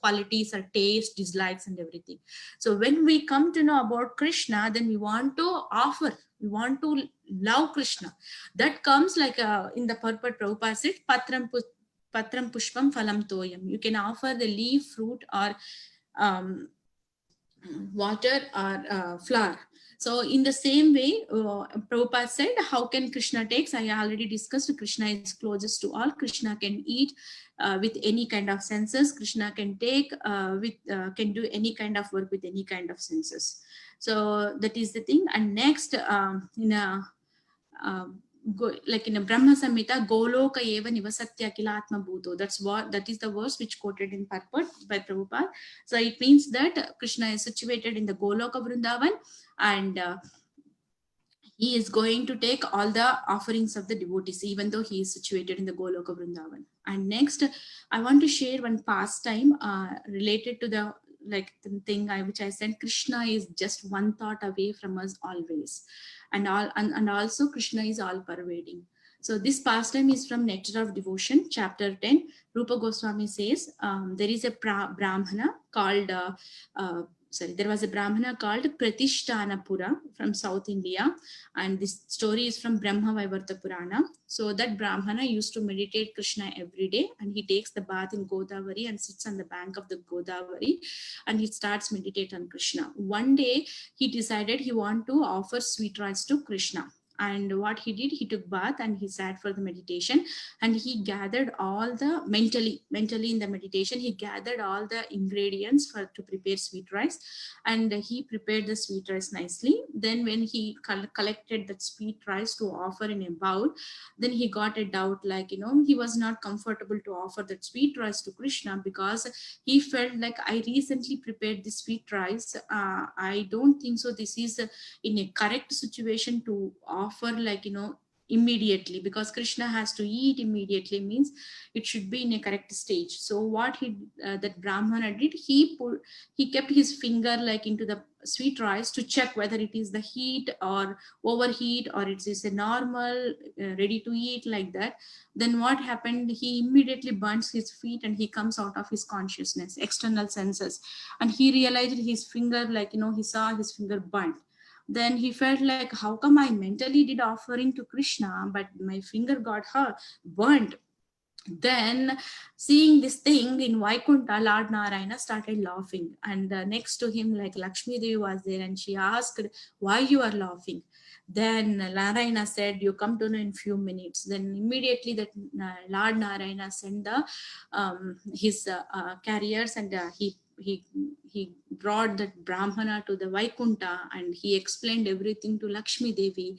qualities or taste, dislikes and everything. So when we come to know about Krishna, then we want to offer, we want to love Krishna. That comes like in the purport Prabhupada said, Patram pushpam phalam toyam. You can offer the leaf, fruit, or water, or flower. So in the same way, Prabhupada said, how can Krishna takes? I already discussed, Krishna is closest to all. Krishna can eat with any kind of senses. Krishna can take can do any kind of work with any kind of senses. So that is the thing. And next, in a like in a Brahma Samhita, Goloka eva nivasatya kilatma bhuto. That is the verse which quoted in purport by Prabhupada. So it means that Krishna is situated in the Goloka Vrindavan, and he is going to take all the offerings of the devotees, even though he is situated in the Goloka Vrindavan. And next, I want to share one pastime related to the thing which I said, Krishna is just one thought away from us always. And also Krishna is all pervading. So this pastime is from Nectar of Devotion, chapter 10. Rupa Goswami says, there is a Brahmana called, there was a Brahmana called Pratishthanapura from South India. And this story is from Brahma Vaivarta Purana. So that Brahmana used to meditate Krishna every day, and he takes the bath in Godavari and sits on the bank of the Godavari, and he starts meditate on Krishna. One day he decided he want to offer sweet rice to Krishna. And what he did, he took bath and he sat for the meditation, and he gathered all the mentally in the meditation, he gathered all the ingredients to prepare sweet rice, and he prepared the sweet rice nicely. Then when he collected that sweet rice to offer in a bowl, then he got a doubt, he was not comfortable to offer that sweet rice to Krishna, because he felt like, I recently prepared this sweet rice, I don't think so this is in a correct situation to offer immediately, because Krishna has to eat immediately, means it should be in a correct stage. So what that Brahmana did, he kept his finger into the sweet rice to check whether it is the heat or overheat, or it is a normal ready to eat, like that. Then what happened, he immediately burns his feet and he comes out of his consciousness, external senses, and he realized his finger, he saw his finger burnt. Then he felt like, how come I mentally did offering to Krishna, but my finger got burnt? Then, seeing this thing in Vaikunta, Lord Narayana started laughing, and next to him, like Lakshmi Devi was there, and she asked, "Why you are laughing?" Then Narayana said, "You come to know in few minutes." Then immediately that Lord Narayana sent the his carriers, and he brought that Brahmana to the Vaikunta, and he explained everything to Lakshmi Devi.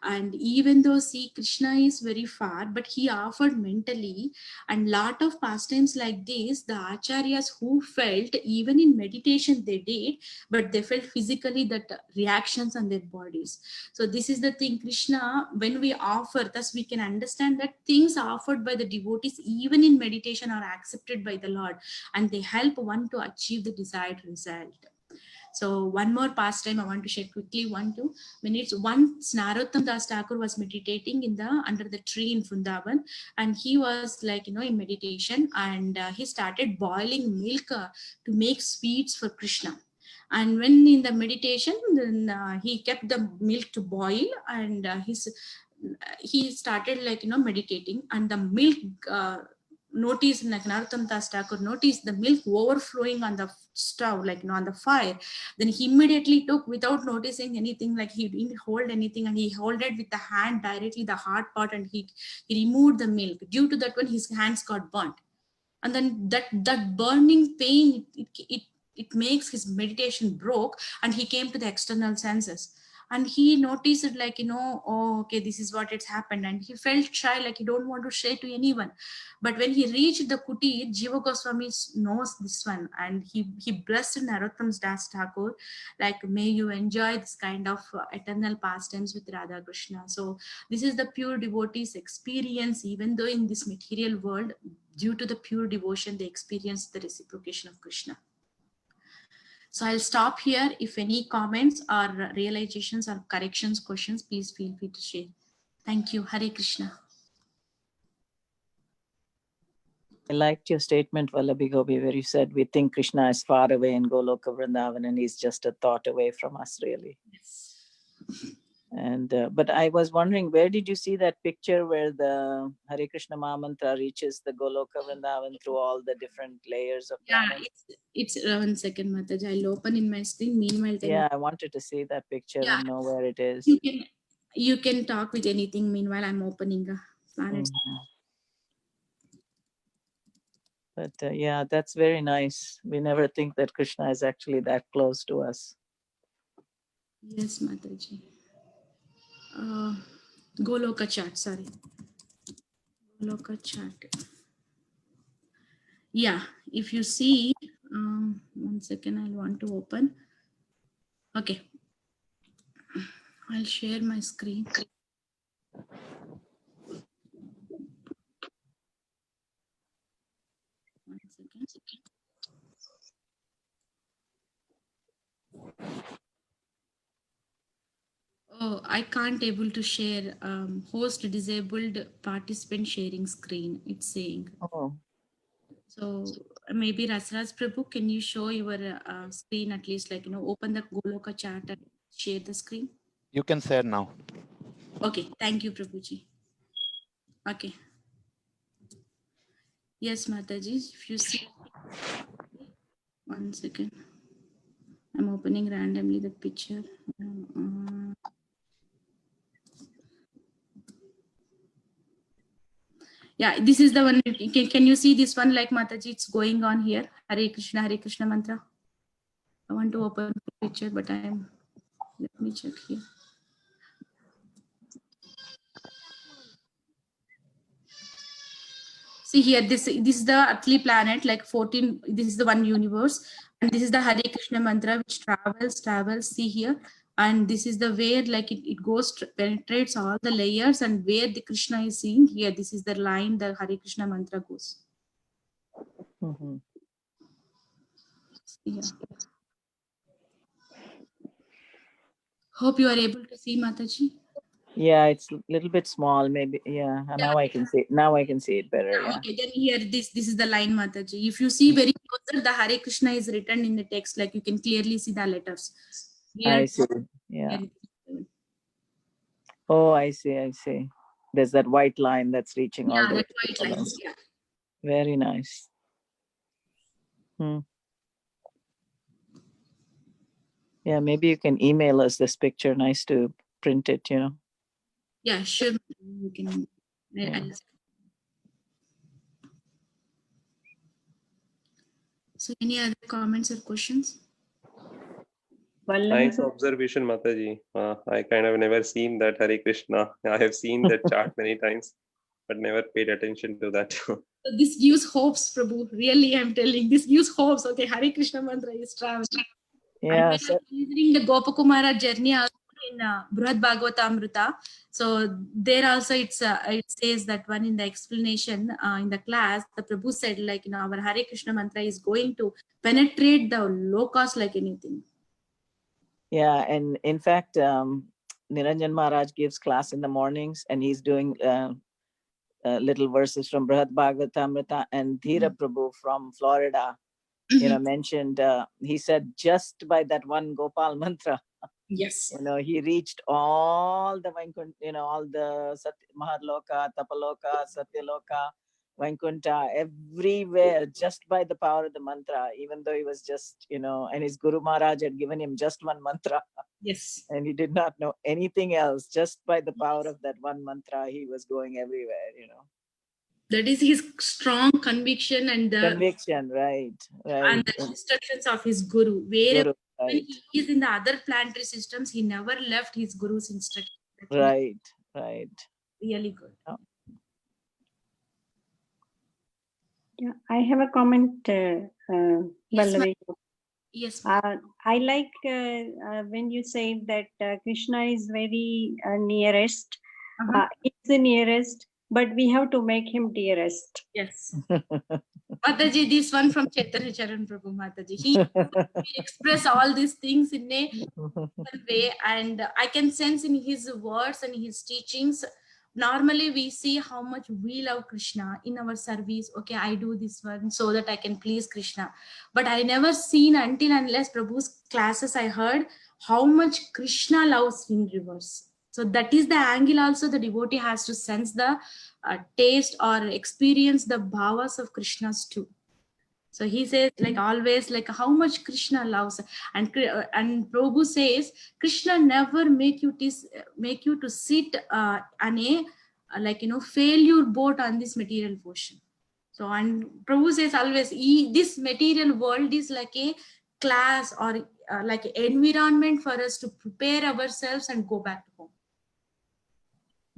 And even though see Krishna is very far, but he offered mentally, and lot of pastimes like this, the acharyas who felt even in meditation they did, but they felt physically that reactions on their bodies. So this is the thing, Krishna, when we offer, thus we can understand that things offered by the devotees even in meditation are accepted by the Lord, and they help one to achieve the desired result. So one more pastime I want to share quickly, 1-2 minutes. Once Narottam Das Thakur was meditating in the under the tree in Vrindavan, and he was like in meditation, and he started boiling milk to make sweets for Krishna. And when in the meditation, then he kept the milk to boil, and he started like meditating, and the milk noticed, like Narottam Das Thakur noticed the milk overflowing on the stove, like on the fire. Then he immediately took, without noticing anything, like he didn't hold anything, and he held it with the hand directly the hot pot, and he removed the milk. Due to that one, his hands got burnt, and then that burning pain, it makes his meditation broke, and he came to the external senses, and he noticed it, like oh, okay, this is what it's happened, and he felt shy, like he don't want to share to anyone. But when he reached the kutir, Jiva Goswami knows this one, and he blessed Narottam Das Thakur, like, may you enjoy this kind of eternal pastimes with Radha Krishna. So this is the pure devotee's experience, even though in this material world, due to the pure devotion, they experience the reciprocation of Krishna. So I'll stop here. If any comments or realizations or corrections, questions, please feel free to share. Thank you. Hare Krishna. I liked your statement, Vallabhi Gopi, where you said we think Krishna is far away in Goloka Vrindavan and he's just a thought away from us, really. Yes. And but I was wondering, where did you see that picture where the Hare Krishna Mahamantra reaches the Goloka Vrindavan through all the different layers of Yeah, planets? it's 1 second, Mataji. I'll open in my screen. Meanwhile, Yeah, I wanted to see that picture yeah, and know where it is. you can talk with anything. Meanwhile, I'm opening the planets. But yeah, that's very nice. We never think that Krishna is actually that close to us. Yes, Mataji. Goloka chat, sorry. Goloka chat. Yeah, if you see, 1 second, I want to open. Okay. I'll share my screen. One second. Oh, I can't able to share. Host disabled participant sharing screen. It's saying. Oh. So maybe Rasraj Prabhu, can you show your screen at least, like open the Goloka chat and share the screen? You can share now. Okay, thank you, Prabhuji. Okay. Yes, Mataji, if you see. 1 second. I'm opening randomly the picture. Yeah, this is the one. Can you see this one, like Mataji? It's going on here. Hare Krishna mantra. I want to open the picture, but let me check here. See here, this is the earthly planet, like 14. This is the one universe, and this is the Hare Krishna mantra which travels. See here, and this is the where, like it goes, penetrates all the layers, and where the Krishna is seeing here. This is the line the Hare Krishna mantra goes. Yeah. Hope you are able to see, Mataji. Yeah, it's a little bit small, maybe. Yeah, now I can see it. Now I can see it better. Yeah. Okay, then here this is the line, Mataji. If you see very closer, the Hare Krishna is written in the text, like you can clearly see the letters. Here, I see. Yeah. here. Oh, I see. There's that white line that's reaching all the way. That white line. Yeah. Very nice. Yeah, maybe you can email us this picture. Nice to print it, you know. Yeah, sure. You can. Yeah. So, any other comments or questions? Nice observation, Mataji. I kind of never seen that Hare Krishna. I have seen that chart many times, but never paid attention to that. So this gives hopes, Prabhu. Really, I'm telling. This gives hopes. Okay, Hare Krishna mantra is traveling. Yeah. And when considering the Gopakumara journey also in Brihad Bhagavatamrita, so there also it says that one in the explanation in the class, the Prabhu said like, you know, our Hare Krishna mantra is going to penetrate the lokas like anything. Yeah, and in fact, Niranjan Maharaj gives class in the mornings, and he's doing little verses from Brihad Bhagavatamrita, and Dhira Prabhu from Florida, you know, mentioned, he said just by that one Gopal mantra, Yes. you know, he reached all the Vaikuntha, you know, all the Maharloka, Tapaloka, Satyaloka, Vaikuntha, everywhere, just by the power of the mantra, even though he was just, you know, and his Guru Maharaj had given him just one mantra. Yes. And he did not know anything else. Just by the power of that one mantra, he was going everywhere, you know. That is his strong conviction and the Conviction, right. and the instructions of his guru. Wherever right. he is in the other planetary systems, he never left his guru's instruction. Right. Really good. Yeah, I have a comment, Vallavi. Yes. I like when you say that Krishna is very nearest. He's the nearest, but we have to make him dearest. Yes. Mataji, this one from Chaitanya Charan Prabhu Mataji. He express all these things in a way, and I can sense in his words and his teachings. Normally we see how much we love Krishna in our service. Okay, I do this one so that I can please Krishna. But I never seen until unless Prabhu's classes I heard how much Krishna loves in reverse. So that is the angle also the devotee has to sense the taste or experience the bhavas of Krishna's too. So he says like always like how much Krishna loves, and Prabhu says Krishna never make you to sit on a like, you know, failure boat on this material ocean. So and Prabhu says always this material world is like a class or like an environment for us to prepare ourselves and go back to home.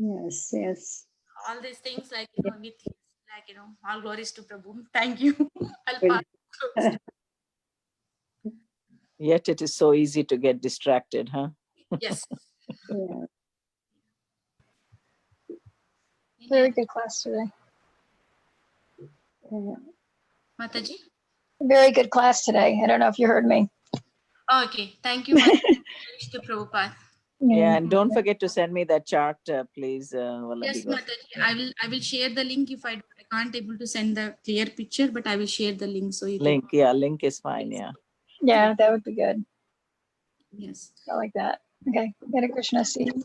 Yes. All these things like, you know, with like, you know, all glories to Prabhu. Thank you. Yet it is so easy to get distracted, huh? Yes. Yeah. Very good class today. Mataji? Very good class today. I don't know if you heard me. Okay, thank you. Mataji to Prabhupada. Yeah, and don't forget to send me that chart, please. Yes, Mataji. I will share the link if I can't able to send the clear picture, but I will share the link so you link. Yeah, link is fine. Yeah. Yeah, that would be good. Yes. I like that. Okay. Hare Krishna. See you.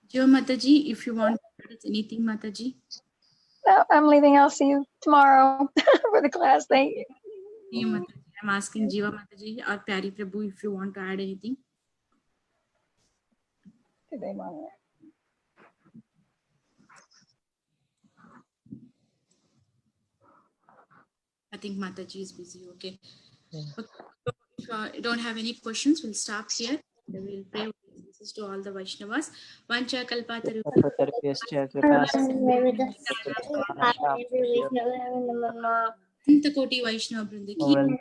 Joe Mataji, if you want to add anything, Mataji. No, I'm leaving. I'll see you tomorrow for the class. Thank you. See you, Mataji. I'm asking Jiva Mataji or Pyari Prabhu if you want to add anything. Did they want it? I think Mataji is busy. Okay. Yeah. Okay. So if you don't have any questions, we'll stop here. We will pray with to all the Vaishnavas. Vancha kalpataru. Koti Vaishnava Brindaki.